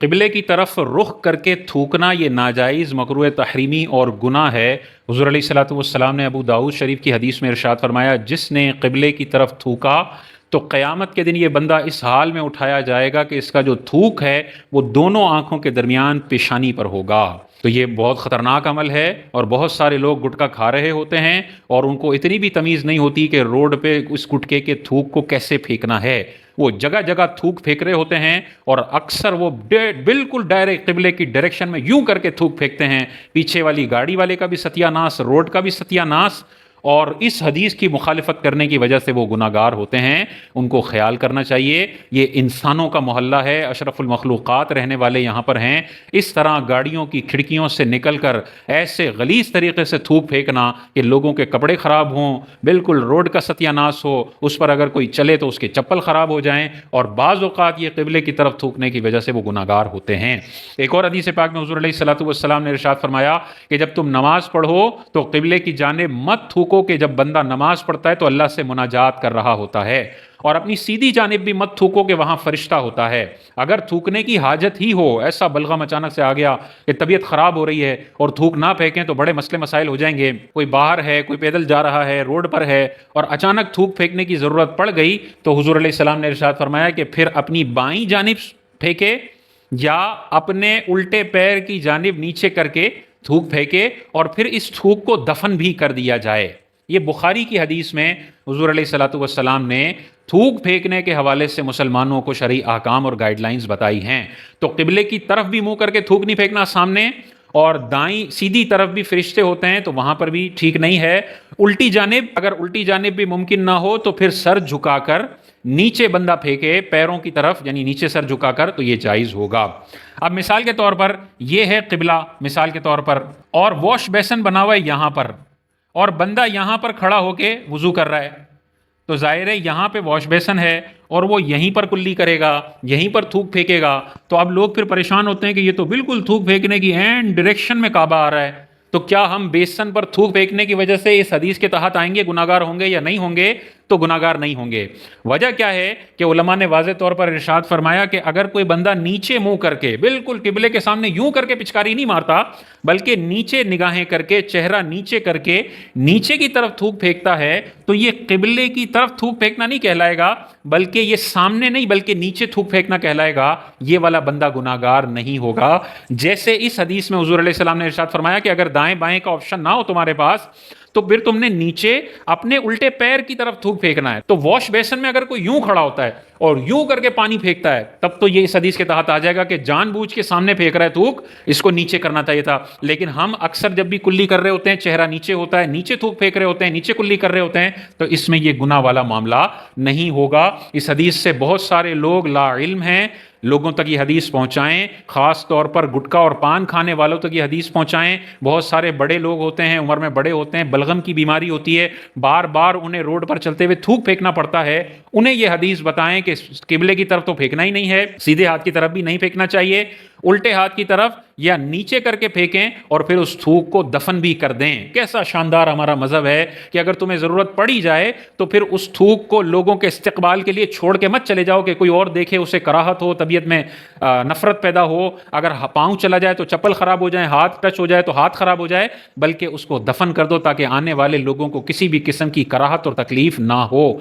क़िबले की तरफ रुख करके थूकना ये नाजायज़ मकरूह तहरीमी और गुनाह है। हुज़ूर अलैहिस्सलातु वस्सलाम ने अबू दाऊद शरीफ की हदीस में इरशाद फरमाया, जिसने क़िबले की तरफ थूका तो क़यामत के दिन ये बंदा इस हाल में उठाया जाएगा कि इसका जो थूक है वो दोनों आँखों के दरमियान पेशानी पर होगा। तो ये बहुत ख़तरनाक अमल है और बहुत सारे लोग गुटखा खा रहे होते हैं और उनको इतनी भी तमीज़ नहीं होती कि रोड पे उस गुटखे के थूक को कैसे फेंकना है। वो जगह जगह थूक फेंक रहे होते हैं और अक्सर वो बिल्कुल डायरेक्ट क़िबले की डायरेक्शन में यूं करके थूक फेंकते हैं। पीछे वाली गाड़ी वाले का भी सत्यानाश, रोड का भी सत्यानाश। और इस हदीस की मुखालिफत करने की वजह से वो गुनाहगार होते हैं। उनको ख्याल करना चाहिए, ये इंसानों का मोहल्ला है, अशरफुल मखलूक़ात रहने वाले यहाँ पर हैं। इस तरह गाड़ियों की खिड़कियों से निकलकर ऐसे गलीज़ तरीके से थूक फेंकना कि लोगों के कपड़े ख़राब हों, बिल्कुल रोड का सत्यानाश हो, उस पर अगर कोई चले तो उसके चप्पल ख़राब हो जाएँ। और बाज़ औक़ात ये क़िबले की तरफ थूकने की वजह से वो गुनाहगार होते हैं। एक और हदीस पाक में हुज़ूर अलैहिस्सलातु वस्सलाम ने इरशाद फरमाया कि जब तुम नमाज़ पढ़ो तो क़िबले की जानिब मत थूको कि जब बंदा नमाज पढ़ता है तो अल्लाह से मुनाजात कर रहा होता है। और अपनी सीधी जानिब भी मत थूको कि वहां फरिश्ता होता है। अगर थूकने की हाजत ही हो, ऐसा बलगम अचानक से आ गया कि तबीयत खराब हो रही है और थूक ना फेंकें तो बड़े मसले मसाइल हो जाएंगे। कोई बाहर है, कोई पैदल जा रहा है, रोड पर है और अचानक थूक फेंकने की ज़रूरत पड़ गई तो हुज़ूर अलैहिस्सलाम ने इरशाद फरमाया कि फिर अपनी बाईं जानिब फेंके या अपने उल्टे पैर की जानिब नीचे करके थूक फेंके और फिर इस थूक को दफन भी कर दिया जाए। ये बुखारी की हदीस में हुज़ूर अलैहिस्सलातु वस्सलाम ने थूक फेंकने के हवाले से मुसलमानों को शरई अहकाम और गाइडलाइंस बताई हैं। तो क़िबले की तरफ भी मुंह करके थूक नहीं फेंकना सामने, और दाईं सीधी तरफ भी फरिश्ते होते हैं तो वहां पर भी ठीक नहीं है। उल्टी जानिब, अगर उल्टी जानिब भी मुमकिन ना हो तो फिर सर झुकाकर नीचे बंदा फेंके पैरों की तरफ, यानी नीचे सर झुकाकर, तो ये जायज़ होगा। अब मिसाल के तौर पर ये है क़िबला, मिसाल के तौर पर, और वॉश बेसन बना हुआ है यहाँ पर और बंदा यहाँ पर खड़ा होके वुज़ू कर रहा है, तो ज़ाहिर है यहाँ पे वॉश बेसन है और वो यहीं पर कुल्ली करेगा, यहीं पर थूक फेंकेगा। तो अब लोग फिर परेशान होते हैं कि ये तो बिल्कुल थूक फेंकने की एंड डायरेक्शन में काबा आ रहा है, तो क्या हम बेसन पर थूक फेंकने की वजह से इस हदीस के तहत आएंगे, गुनाहगार होंगे या नहीं होंगे? तो गुनाहगार नहीं होंगे। वजह क्या है कि उलमा ने वाज़े तौर पर इरशाद फरमाया कि अगर कोई बंदा नीचे मुंह करके बिल्कुल क़िबले के सामने यूं करके पिचकारी नहीं मारता, बल्कि नीचे निगाहें करके, चेहरा नीचे करके नीचे की तरफ थूक फेंकता है, तो ये क़िबले की तरफ थूक फेंकना नहीं कहलाएगा, बल्कि ये सामने नहीं बल्कि नीचे थूक फेंकना कहलाएगा। ये वाला बंदा गुनाहगार नहीं होगा। जैसे इस हदीस में हुज़ूर अलैहिस्सलाम ने इरशाद फरमाया कि अगर दाएं बाएं का ऑप्शन ना हो तुम्हारे पास तो फिर तुमने नीचे अपने उल्टे पैर की तरफ थूक फेंकना है। तो वॉश बेसन में अगर कोई यूं खड़ा होता है और यूं करके पानी फेंकता है, तब तो ये इस हदीस के तहत आ जाएगा कि जानबूझ के सामने फेंक रहा है थूक, इसको नीचे करना चाहिए था। लेकिन हम अक्सर जब भी कुल्ली कर रहे होते हैं, चेहरा नीचे होता है, नीचे थूक फेंक रहे होते हैं, नीचे कुल्ली कर रहे होते हैं, तो इसमें ये गुनाह वाला मामला नहीं होगा। इस हदीस से बहुत सारे लोग ला इल्म हैं, लोगों तक ये हदीस पहुँचाएँ, ख़ास तौर पर गुटखा और पान खाने वालों तक ये हदीस पहुँचाएँ। बहुत सारे बड़े लोग होते हैं, उम्र में बड़े होते हैं, बलगम की बीमारी होती है, बार बार उन्हें रोड पर चलते हुए थूक फेंकना पड़ता है। उन्हें ये हदीस बताएं कि क़िबले की तरफ तो फेंकना ही नहीं है, सीधे हाथ की तरफ भी नहीं फेंकना चाहिए, उल्टे हाथ की तरफ या नीचे करके फेंकें और फिर उस थूक को दफन भी कर दें। कैसा शानदार हमारा मज़हब है कि अगर तुम्हें ज़रूरत पड़ी जाए तो फिर उस थूक को लोगों के इस्तिक़बाल के लिए छोड़ के मत चले जाओ कि कोई और देखे, उसे कराहत हो, तबीयत में नफ़रत पैदा हो, अगर पाँव चला जाए तो चप्पल ख़राब हो जाए, हाथ टच हो जाए तो हाथ ख़राब हो जाए, बल्कि उसको दफन कर दो ताकि आने वाले लोगों को किसी भी किस्म की कराहत और तकलीफ़ ना हो।